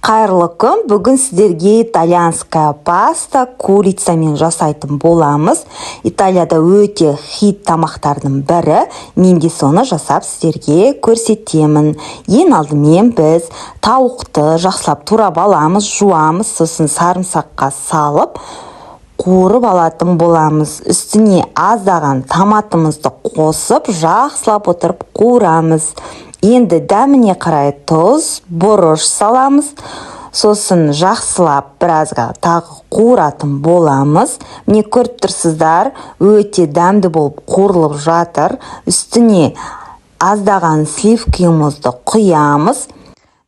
Қайырлы күн, бүгін сіздерге итальянская паста курицамен жасайтын боламыз. Италияда өте хит тамақтардың бірі, мен де соны жасап сіздерге көрсетемін. Ең алдымен біз тауықты жақсылап турап аламыз, жуамыз, сосын сарымсаққа салып қуырып алатын боламыз. Үстіне аздаған томатымызды қосып, жақсылап отырып қуырамыз. Енді дәміне қарай тұз, бұрыш саламыз. Сосын жақсылап біразға тағы қуыратын боламыз. Міне көріп тұрсыздар, өте дәмді болып қуырылып жатыр. Үстіне аздаған сливкімізді құямыз.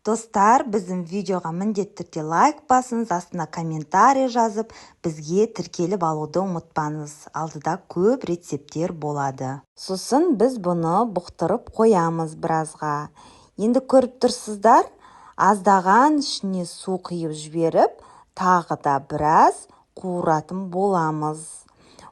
Достар, біздің видеоға міндетті түрде лайк басыңыз, астына комментарий жазып, бізге тіркеліп алуды ұмытпаңыз. Алдыда көп рецепттер болады. Сосын біз бұны бұқтырып қоямыз біразға. Енді көріп тұрсыздар, аздаған ішіне су құйып жіберіп, тағы да біраз қуыратын боламыз.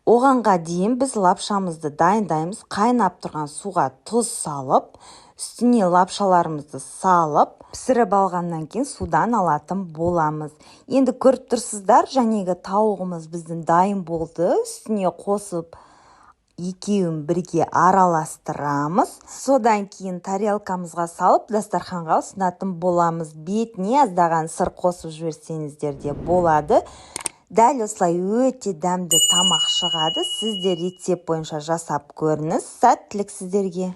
Оғанға дейін біз лапшамызды дайындаймыз. Қайнап тұрған суға тұз салып, үстіне лапшаларымызды салып, пісіріп алғаннан кейін судан алатын боламыз. Енді көріп тұрсыздар, жаңағы тауығымыз біздің дайын болды. Үстіне қосып, екеуін бірге араластырамыз. Содан кейін тарелкамызға салып, дастарханға ұсынатын боламыз. Бетіне аздаған сыр қосып жіберсеңіздер де болады. Дәл осылай өте дәмді тамақ шығады. Сіздер рецепт бойынша жасап көріңіз. Сәттілік сіздерге.